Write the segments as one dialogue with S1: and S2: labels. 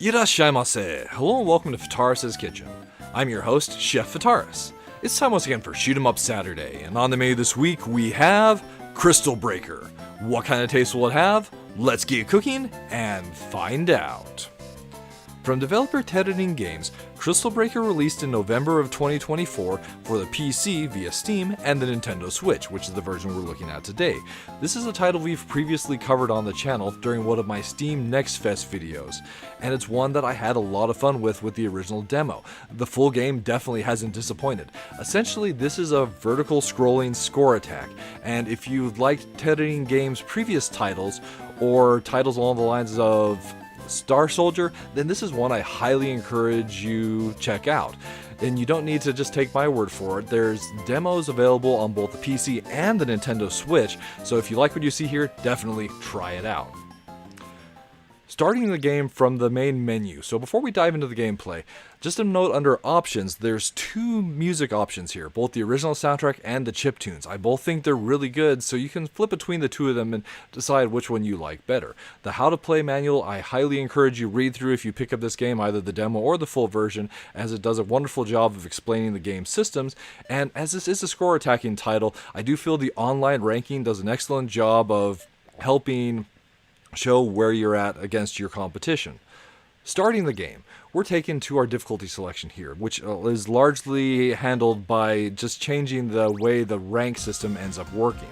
S1: Irashaimase! Hello and welcome to Fataris' Kitchen. I'm your host, Chef Fataris. It's time once again for Shoot 'em Up Saturday, and on the menu this week we have Crystal Breaker. What kind of taste will it have? Let's get cooking and find out. From developer Teradin Games, Crystal Breaker released in November of 2024 for the PC via Steam and the Nintendo Switch, which is the version we're looking at today. This is a title we've previously covered on the channel during one of my Steam Next Fest videos, and it's one that I had a lot of fun with the original demo. The full game definitely hasn't disappointed. Essentially, this is a vertical scrolling score attack, and if you liked Teradin Games' previous titles, or titles along the lines of Star Soldier, then this is one I highly encourage you check out. And you don't need to just take my word for it. There's demos available on both the PC and the Nintendo Switch, so if you like what you see here, definitely try it out. Starting the game from the main menu. So before we dive into the gameplay, just a note under options, there's two music options here, both the original soundtrack and the chiptunes. I both think they're really good, so you can flip between the two of them and decide which one you like better. The how to play manual, I highly encourage you read through if you pick up this game, either the demo or the full version, as it does a wonderful job of explaining the game's systems. And as this is a score attacking title, I do feel the online ranking does an excellent job of helping show where you're at against your competition. Starting the game, we're taken to our difficulty selection here, which is largely handled by just changing the way the rank system ends up working.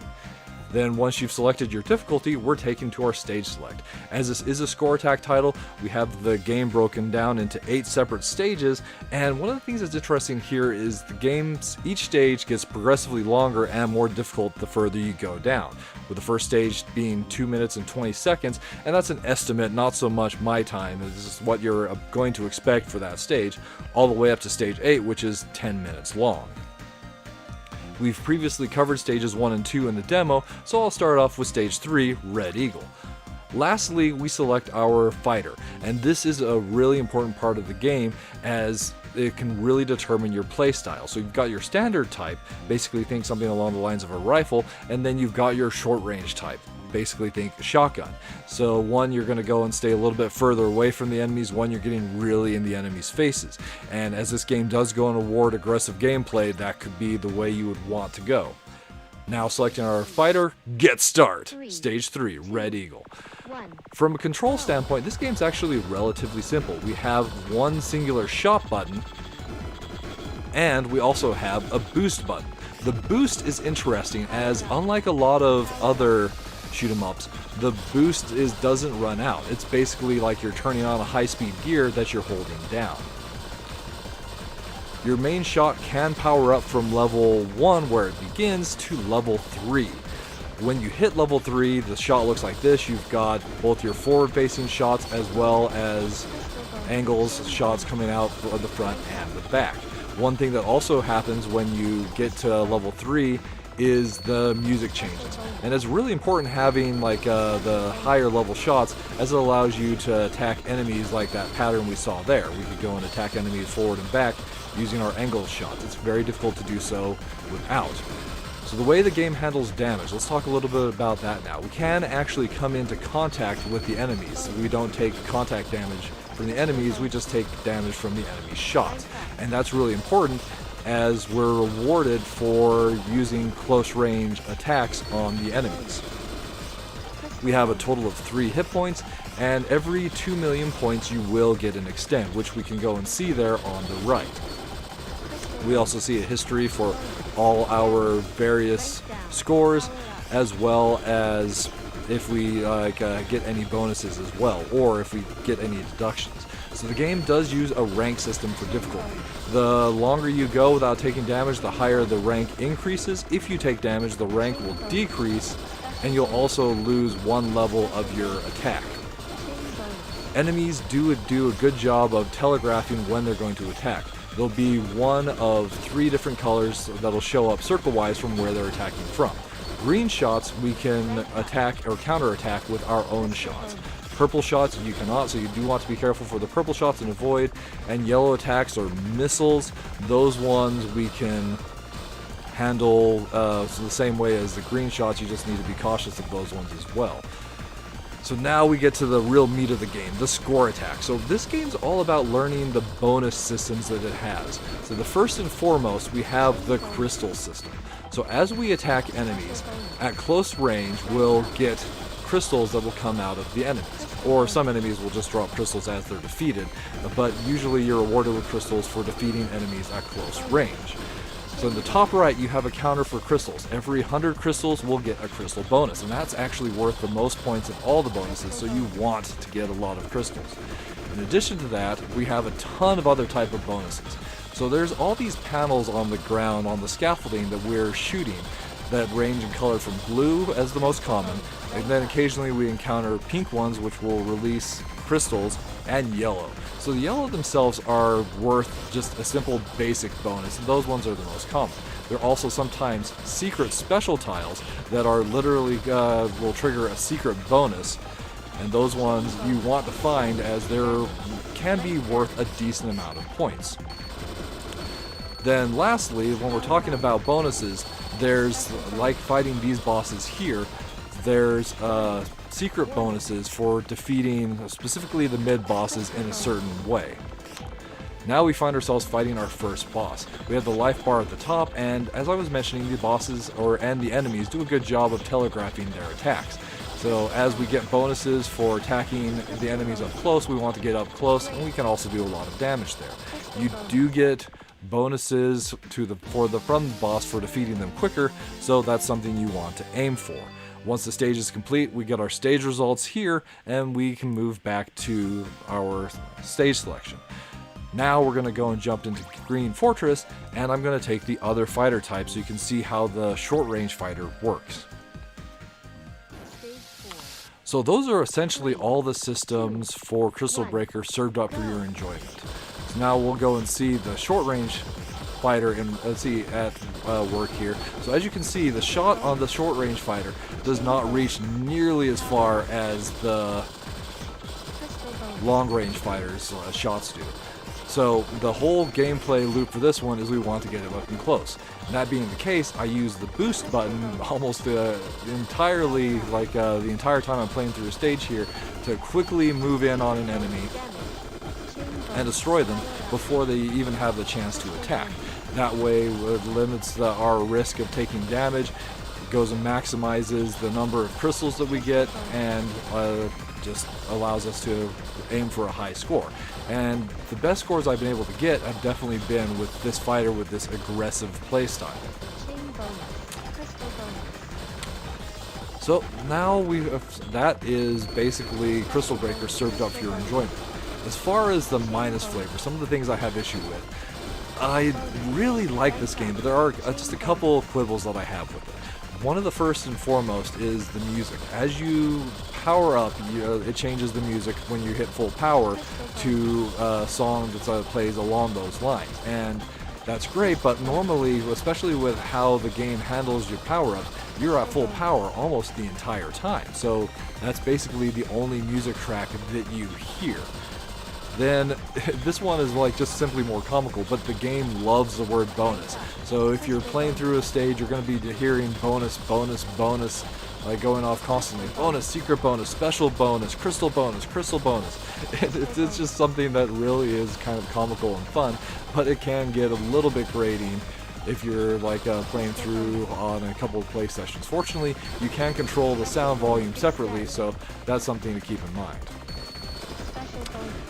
S1: Then once you've selected your difficulty, we're taken to our stage select. As this is a score attack title, we have the game broken down into 8 separate stages, and one of the things that's interesting here is each stage gets progressively longer and more difficult the further you go down, with the first stage being 2 minutes and 20 seconds, and that's an estimate, not so much my time. This is what you're going to expect for that stage, all the way up to stage 8, which is 10 minutes long. We've previously covered stages 1 and 2 in the demo, so I'll start off with stage 3, Red Eagle. Lastly, we select our fighter, and this is a really important part of the game as it can really determine your playstyle. So you've got your standard type, basically think something along the lines of a rifle, and then you've got your short range type, basically think shotgun. So one, you're going to go and stay a little bit further away from the enemies, one, you're getting really in the enemies' faces. And as this game does go and award aggressive gameplay, that could be the way you would want to go. Now selecting our fighter, get start. Stage 3, Red Eagle. From a control standpoint, this game's actually relatively simple. We have one singular shot button, and we also have a boost button. The boost is interesting as, unlike a lot of other shoot 'em ups, the boost doesn't run out. It's basically like you're turning on a high-speed gear that you're holding down. Your main shot can power up from level 1 where it begins to level 3. When you hit level 3, the shot looks like this. You've got both your forward-facing shots as well as angles shots coming out of the front and the back. One thing that also happens when you get to level 3 is the music changes, and it's really important having the higher level shots, as it allows you to attack enemies like that pattern we saw there. We could go and attack enemies forward and back using our angle shots. It's very difficult to do so without. So the way the game handles damage, let's talk a little bit about that now. We can actually come into contact with the enemies. We don't take contact damage from the enemies, we just take damage from the enemy shots, and that's really important as we're rewarded for using close range attacks on the enemies. We have a total of 3 hit points, and every 2 million points you will get an extend, which we can go and see there on the right. We also see a history for all our various scores, as well as if we get any bonuses as well, or if we get any deductions. So the game does use a rank system for difficulty. The longer you go without taking damage, the higher the rank increases. If you take damage, the rank will decrease, and you'll also lose 1 level of your attack. Enemies do a good job of telegraphing when they're going to attack. There'll be one of 3 different colors that'll show up circle-wise from where they're attacking from. Green shots we can attack or counterattack with our own shots. Purple shots you cannot, so you do want to be careful for the purple shots and avoid. And yellow attacks or missiles, those ones we can handle the same way as the green shots. You just need to be cautious of those ones as well. So So now we get to the real meat of the game, the score attack. So this game's all about learning the bonus systems that it has. So the first and foremost, we have the crystal system. So as we attack enemies, at close range, we'll get crystals that will come out of the enemies. Or some enemies will just drop crystals as they're defeated, but usually you're rewarded with crystals for defeating enemies at close range. So in the top right, you have a counter for crystals. Every 100 crystals will get a crystal bonus, and that's actually worth the most points of all the bonuses, so you want to get a lot of crystals. In addition to that, we have a ton of other type of bonuses. So there's all these panels on the ground, on the scaffolding that we're shooting, that range in color from blue as the most common, and then occasionally we encounter pink ones which will release crystals, and yellow. So the yellow themselves are worth just a simple basic bonus, and those ones are the most common. There are also sometimes secret special tiles that are literally will trigger a secret bonus, and those ones you want to find as they can be worth a decent amount of points. Then lastly, when we're talking about bonuses, there's, like fighting these bosses here, there's secret bonuses for defeating specifically the mid bosses in a certain way. Now we find ourselves fighting our first boss. We have the life bar at the top, and as I was mentioning, the bosses and the enemies do a good job of telegraphing their attacks. So as we get bonuses for attacking the enemies up close, we want to get up close, and we can also do a lot of damage there. You do get bonuses from the boss for defeating them quicker, so that's something you want to aim for. Once the stage is complete, we get our stage results here, and we can move back to our stage selection. Now we're going to go and jump into Green Fortress, and I'm going to take the other fighter type so you can see how the short range fighter works. So those are essentially all the systems for Crystal Breaker served up for your enjoyment. So now we'll go and see the short range fighter at work here. So as you can see, the shot on the short range fighter does not reach nearly as far as the long range fighters shots do. So the whole gameplay loop for this one is we want to get it up and close. And that being the case, I use the boost button almost entirely, like the entire time I'm playing through a stage here, to quickly move in on an enemy and destroy them before they even have the chance to attack. That way it limits our risk of taking damage, it goes and maximizes the number of crystals that we get, and just allows us to aim for a high score. And the best scores I've been able to get have definitely been with this fighter with this aggressive playstyle. So now that is basically Crystal Breaker served up for your enjoyment. As far as the minus flavor, some of the things I have issue with, I really like this game, but there are just a couple of quibbles that I have with it. One of the first and foremost is the music. As you power up, it changes the music when you hit full power to a song that plays along those lines. And that's great, but normally, especially with how the game handles your power-ups, you're at full power almost the entire time. So that's basically the only music track that you hear. Then this one is like just simply more comical, but the game loves the word bonus. So if you're playing through a stage, you're going to be hearing bonus, bonus, bonus, like going off constantly. Bonus, secret bonus, special bonus, crystal bonus, crystal bonus. It's just something that really is kind of comical and fun, but it can get a little bit grating if you're like playing through on a couple of play sessions. Fortunately, you can control the sound volume separately, so that's something to keep in mind.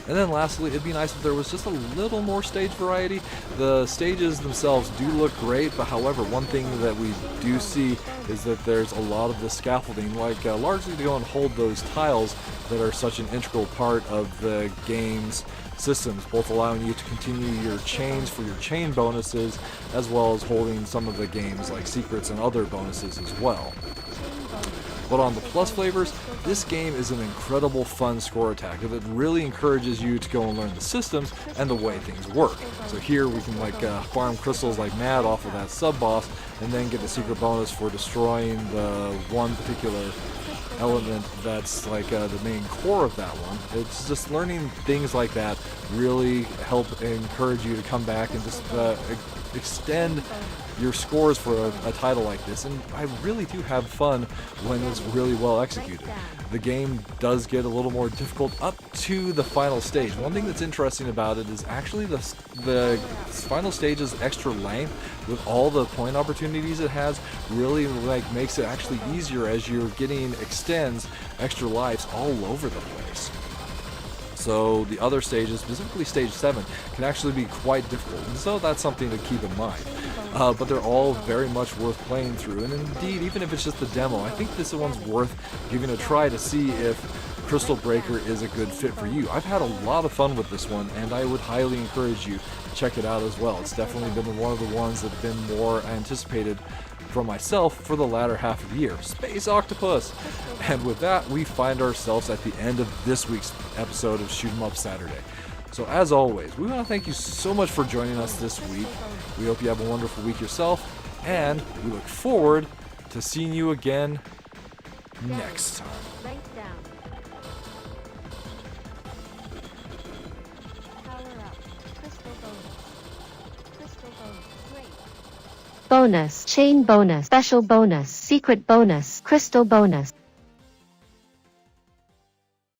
S1: And then lastly, it'd be nice if there was just a little more stage variety. The stages themselves do look great, but however, one thing that we do see is that there's a lot of the scaffolding, like largely to go and hold those tiles that are such an integral part of the game's systems, both allowing you to continue your chains for your chain bonuses, as well as holding some of the game's like secrets and other bonuses as well. But on the plus flavors, this game is an incredible fun score attack that really encourages you to go and learn the systems and the way things work. So here we can like farm crystals like mad off of that sub-boss, and then get the secret bonus for destroying the one particular element that's like the main core of that one. It's just learning things like that really help encourage you to come back and just extend your scores for a title like this, and I really do have fun when it's really well executed. The game does get a little more difficult up to the final stage. One thing that's interesting about it is actually the final stage's extra length with all the point opportunities it has really makes it actually easier as you're getting extends extra lives all over the place. So the other stages, specifically stage 7, can actually be quite difficult, and so that's something to keep in mind. But they're all very much worth playing through, and indeed, even if it's just the demo, I think this one's worth giving a try to see if Crystal Breaker is a good fit for you. I've had a lot of fun with this one, and I would highly encourage you to check it out as well. It's definitely been one of the ones that's been more anticipated for myself for the latter half of the year. Space Octopus! And with that, we find ourselves at the end of this week's episode of Shoot 'em Up Saturday. So as always, we want to thank you so much for joining us this week. We hope you have a wonderful week yourself, and we look forward to seeing you again next time.
S2: Bonus, chain bonus, special bonus, secret bonus, crystal bonus.